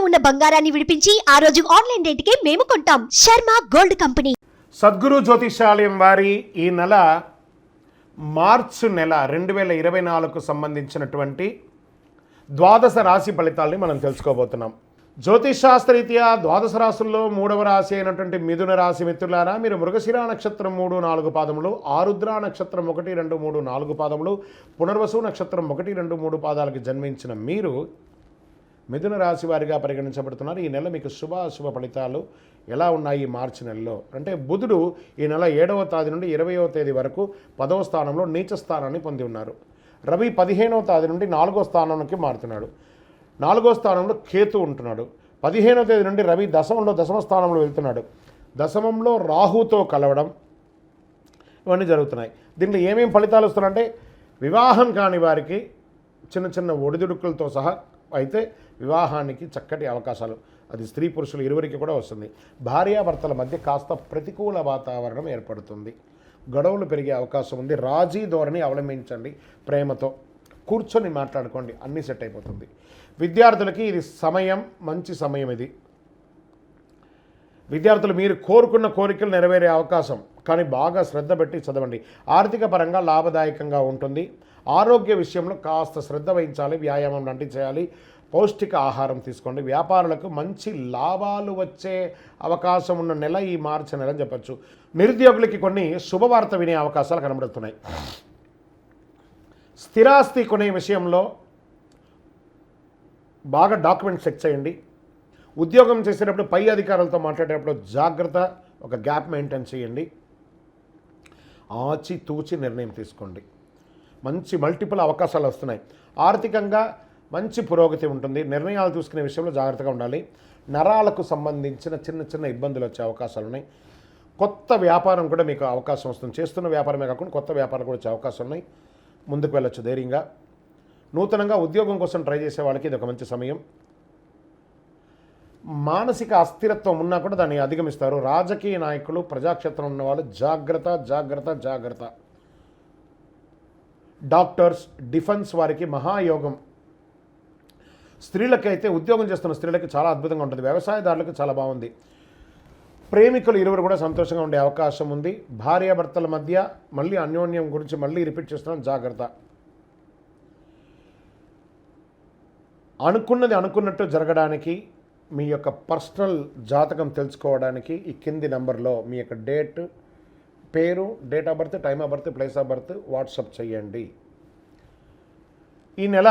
ఉన్న బంగారాన్ని విడిపించి ఆ రోజు ఆన్లైన్ రేటుకే మేము కొంటాం. Sharma gold company. సద్గురు జ్యోతిషాలయం వారి ఈ నెల మార్చి నెల 2024కు సంబంధించినటువంటి ద్వాదశ రాశి ఫలితాలని మనం తెలుసుకోబోతున్నాం. జ్యోతిషాస్త్రరీత్యా ద్వాదశ రాశుల్లో 3వ రాశి అయినటువంటి మిథున రాశి మిత్రులారా, మీరు మృగశిర నక్షత్రం 3, 4 పాదములు, ఆరుద్ర నక్షత్రం 1, 2, 3, 4 పాదములు, పునర్వసు నక్షత్రం 1, 2, 3 పాదాలకు జన్మించిన మీరు మిథున రాశి వారిగా పరిగణించబడుతున్నారు. ఈ నెల మీకు శుభ ఫలితాలు ఎలా ఉన్నాయి? మార్చి నెలలో అంటే బుధుడు ఈ నెల 7వ తేదీ నుండి 20వ తేదీ వరకు 10వ స్థానంలో నీచ స్థానాన్ని పొంది ఉన్నారు. రవి 15వ తేదీ నుండి 4వ స్థానానికి మారుతున్నాడు. 4వ స్థానంలో కేతు ఉంటున్నాడు. 15వ తేదీ నుండి రవి దశమ స్థానంలో వెళ్తున్నాడు. దశమంలో రాహుతో కలవడం ఇవన్నీ జరుగుతున్నాయి. దీంట్లో ఏమేమి ఫలితాలు వస్తున్నాయంటే, వివాహం కాని వారికి చిన్న ఒడిదుడుకులతో సహా అయితే వివాహానికి చక్కటి అవకాశాలు, అది స్త్రీ పురుషులు ఇరువురికి కూడా వస్తుంది. భార్యాభర్తల మధ్య కాస్త ప్రతికూల వాతావరణం ఏర్పడుతుంది. గొడవలు పెరిగే అవకాశం ఉంది. రాజీ ధోరణి అవలంబించండి. ప్రేమతో కూర్చొని మాట్లాడుకోండి, అన్నీ సెట్ అయిపోతుంది. విద్యార్థులకి ఇది మంచి సమయం ఇది. విద్యార్థులు మీరు కోరుకున్న కోరికలు నెరవేరే అవకాశం, కానీ బాగా శ్రద్ధ పెట్టి చదవండి. ఆర్థిక పరంగా లాభదాయకంగా ఉంటుంది. ఆరోగ్య విషయంలో కాస్త శ్రద్ధ వహించాలి. వ్యాయామం లాంటివి చేయాలి. పౌష్టిక ఆహారం తీసుకోండి. వ్యాపారులకు మంచి లాభాలు వచ్చే అవకాశం ఉన్న నెల ఈ మార్చి నెల అని చెప్పచ్చు. నిరుద్యోగులకి కొన్ని శుభవార్త వినే అవకాశాలు కనబడుతున్నాయి. స్థిరాస్తి కొనే విషయంలో బాగా డాక్యుమెంట్స్ చెక్ చేయండి. ఉద్యోగం చేసేటప్పుడు పై అధికారులతో మాట్లాడేటప్పుడు జాగ్రత్త, ఒక గ్యాప్ మెయింటైన్ చేయండి. ఆచితూచి నిర్ణయం తీసుకోండి. మంచి మల్టిపుల్ అవకాశాలు వస్తున్నాయి. ఆర్థికంగా మంచి పురోగతి ఉంటుంది. నిర్ణయాలు తీసుకునే విషయంలో జాగ్రత్తగా ఉండాలి. నరాలకు సంబంధించిన చిన్న ఇబ్బందులు వచ్చే అవకాశాలు ఉన్నాయి. కొత్త వ్యాపారం కూడా మీకు అవకాశం వస్తుంది. చేస్తున్న వ్యాపారమే కాకుండా కొత్త వ్యాపారం కూడా వచ్చే అవకాశం ఉన్నాయి. ముందుకు వెళ్ళొచ్చు ధైర్యంగా. నూతనంగా ఉద్యోగం కోసం ట్రై చేసే వాళ్ళకి ఇది ఒక మంచి సమయం. మానసిక అస్థిరత్వం ఉన్నా కూడా దాన్ని అధిగమిస్తారు. రాజకీయ నాయకులు, ప్రజాక్షేత్రం ఉన్న వాళ్ళు జాగ్రత్త. డాక్టర్స్, డిఫెన్స్ వారికి మహాయోగం. స్త్రీలకైతే, ఉద్యోగం చేస్తున్న స్త్రీలకి చాలా అద్భుతంగా ఉంటుంది. వ్యవసాయదారులకు చాలా బాగుంది. ప్రేమికులు ఇరువురు కూడా సంతోషంగా ఉండే అవకాశం ఉంది. భార్యాభర్తల మధ్య మళ్ళీ అన్యోన్యం గురించి మళ్ళీ రిపీట్ చేస్తున్నాం, జాగ్రత్త. అనుకున్నది అనుకున్నట్టు జరగడానికి, మీ యొక్క పర్సనల్ జాతకం తెలుసుకోవడానికి ఈ కింది నంబర్లో మీ యొక్క డేట్, పేరు, date of birth, time of birth, place of birth WhatsApp చేయండి. ఈ నెల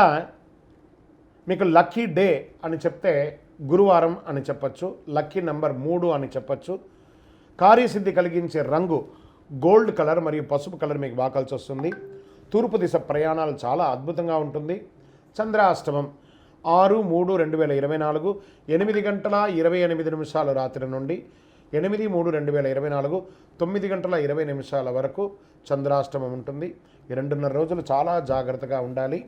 మీకు లక్కీ డే అని చెప్తే గురువారం అని చెప్పచ్చు. లక్కీ నెంబర్ 3 అని చెప్పచ్చు. కార్యసిద్ధి కలిగించే రంగు గోల్డ్ కలర్ మరియు పసుపు కలర్ మీకు బాగా కలిసి వస్తుంది. తూర్పు దిశ ప్రయాణాలు చాలా అద్భుతంగా ఉంటుంది. చంద్రాష్టమం 6/3/2024 8:28 రాత్రి నుండి 8/3/2024 9:20 వరకు చంద్రాష్టమం ఉంటుంది. ఈ 2.5 రోజులు చాలా జాగ్రత్తగా ఉండాలి.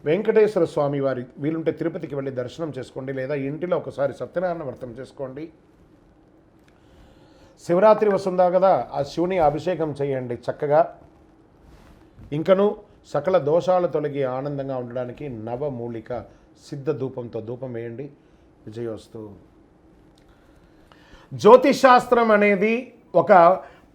వెంకటేశ్వర స్వామి వారి వీలుంటే తిరుపతికి వెళ్ళి దర్శనం చేసుకోండి, లేదా ఇంటిలో ఒకసారి సత్యనారాయణ వ్రతం చేసుకోండి. శివరాత్రి వస్తుందా కదా, ఆ శివుని అభిషేకం చేయండి చక్కగా. ఇంకను సకల దోషాలు తొలగి ఆనందంగా ఉండడానికి నవమూలిక సిద్ధ ధూపంతో ధూపం వేయండి. విజయోస్తు. జ్యోతిషాస్త్రం అనేది ఒక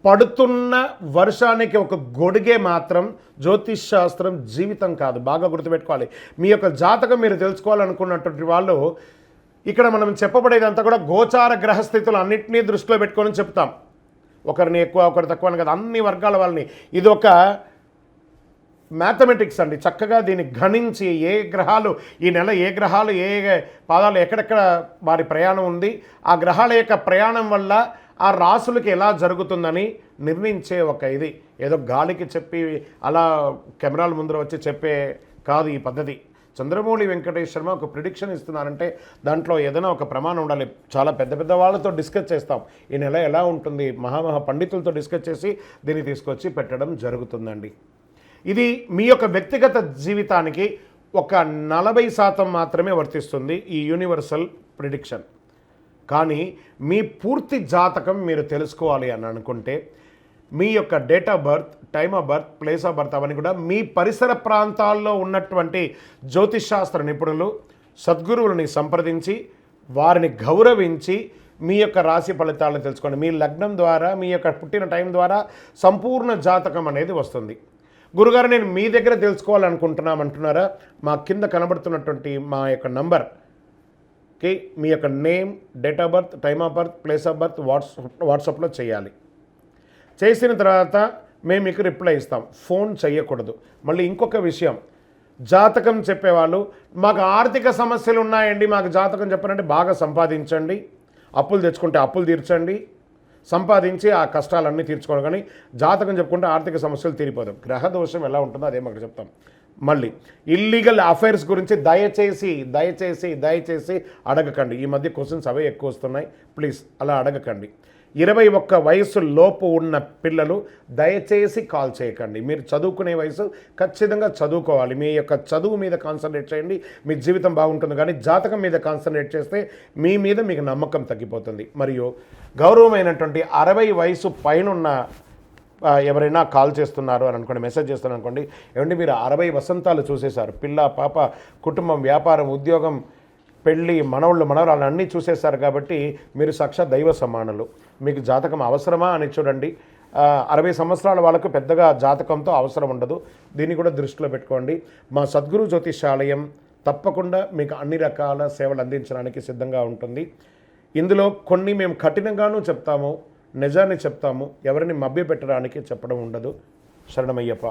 పడుతున్న వర్షానికి ఒక గొడుగే మాత్రం. జ్యోతిష్ శాస్త్రం జీవితం కాదు, బాగా గుర్తుపెట్టుకోవాలి. మీ యొక్క జాతకం మీరు తెలుసుకోవాలనుకున్నటువంటి వాళ్ళు ఇక్కడ మనం చెప్పబడేదంతా కూడా గోచార గ్రహస్థితులు అన్నింటినీ దృష్టిలో పెట్టుకొని చెప్తాం. ఒకరిని ఎక్కువ ఒకరి తక్కువ అని కదా, అన్ని వర్గాల వాళ్ళని. ఇది ఒక మ్యాథమెటిక్స్ అండి. చక్కగా దీన్ని గణించి ఏ గ్రహాలు ఈ నెల, ఏ గ్రహాలు ఏ పాదాలు ఎక్కడెక్కడ వారి ప్రయాణం ఉంది, ఆ గ్రహాల యొక్క ప్రయాణం వల్ల ఆ రాసులకి ఎలా జరుగుతుందని నిర్ణయించే ఒక ఇది. ఏదో గాలికి చెప్పి అలా కెమెరాల ముందర వచ్చి చెప్పే కాదు ఈ పద్ధతి. చంద్రమౌళి వెంకటేష్ శర్మ ఒక ప్రిడిక్షన్ ఇస్తున్నారంటే దాంట్లో ఏదైనా ఒక ప్రమాణం ఉండాలి. చాలా పెద్ద వాళ్ళతో డిస్కస్ చేస్తాం. ఈ నెల ఎలా ఉంటుంది, మహా పండితులతో డిస్కస్ చేసి దీన్ని తీసుకొచ్చి పెట్టడం జరుగుతుందండి. ఇది మీ యొక్క వ్యక్తిగత జీవితానికి ఒక 40% మాత్రమే వర్తిస్తుంది ఈ యూనివర్సల్ ప్రిడిక్షన్. కానీ మీ పూర్తి జాతకం మీరు తెలుసుకోవాలి అని అనుకుంటే మీ యొక్క date of birth, time of birth, place of birth అవన్నీ కూడా మీ పరిసర ప్రాంతాల్లో ఉన్నటువంటి జ్యోతిష్ శాస్త్ర నిపుణులు సద్గురువులని సంప్రదించి వారిని గౌరవించి మీ యొక్క రాశి ఫలితాలను తెలుసుకోండి. మీ లగ్నం ద్వారా, మీ యొక్క పుట్టిన టైం ద్వారా సంపూర్ణ జాతకం అనేది వస్తుంది. గురుగారు నేను మీ దగ్గర తెలుసుకోవాలనుకుంటున్నామంటున్నారా? మా కింద కనబడుతున్నటువంటి మా యొక్క నంబర్కి మీ యొక్క name, date of birth, time of birth, place of birth వాట్సాప్లో చేయాలి. చేసిన తర్వాత మేము మీకు రిప్లై ఇస్తాం. ఫోన్ చేయకూడదు. మళ్ళీ ఇంకొక విషయం, జాతకం చెప్పేవాళ్ళు మాకు ఆర్థిక సమస్యలు ఉన్నాయండి, మాకు జాతకం చెప్పారంటే బాగా సంపాదించండి, అప్పులు తెచ్చుకుంటే అప్పులు తీర్చండి, సంపాదించి ఆ కష్టాలన్నీ తీర్చుకోవాలి. కానీ జాతకం చెప్పుకుంటే ఆర్థిక సమస్యలు తీరిపోదాం. గ్రహ దోషం ఎలా ఉంటుందో అదే మాకు చెప్తాం. మళ్ళీ ఇల్లీగల్ అఫైర్స్ గురించి దయచేసి దయచేసి దయచేసి అడగకండి. ఈ మధ్య క్వశ్చన్స్ అవే ఎక్కువ వస్తున్నాయి. ప్లీజ్ అలా అడగకండి. 21 వయసు లోపు ఉన్న పిల్లలు దయచేసి కాల్ చేయకండి. మీరు చదువుకునే వయసు ఖచ్చితంగా చదువుకోవాలి. మీ యొక్క చదువు మీద కాన్సన్ట్రేట్ చేయండి, మీ జీవితం బాగుంటుంది. కానీ జాతకం మీద కాన్సన్ట్రేట్ చేస్తే మీ మీద మీకు నమ్మకం తగ్గిపోతుంది. మరియు గౌరవమైనటువంటి 60 వయసు పైనున్న ఎవరైనా కాల్ చేస్తున్నారు అని అనుకోండి, మెసేజ్ చేస్తున్నారు అనుకోండి, ఏమంటే మీరు 60 వసంతాలు చూసేశారు, పిల్ల పాప, కుటుంబం, వ్యాపారం, ఉద్యోగం, పెళ్ళి, మనవళ్ళు, మనవరాళ్ళు అన్నీ చూసేశారు కాబట్టి మీరు సాక్షాత్ దైవ సమానులు. మీకు జాతకం అవసరమా అని చూడండి. 60 సంవత్సరాల వాళ్ళకు పెద్దగా జాతకంతో అవసరం ఉండదు. దీన్ని కూడా దృష్టిలో పెట్టుకోండి. మా సద్గురు జ్యోతిషాలయం తప్పకుండా మీకు అన్ని రకాల సేవలు అందించడానికి సిద్ధంగా ఉంటుంది. ఇందులో కొన్ని మేము కఠినంగానూ చెప్తాము, నిజాన్ని చెప్తాము, ఎవరిని మభ్యపెట్టడానికి చెప్పడం ఉండదు. శరణమయ్యప్ప.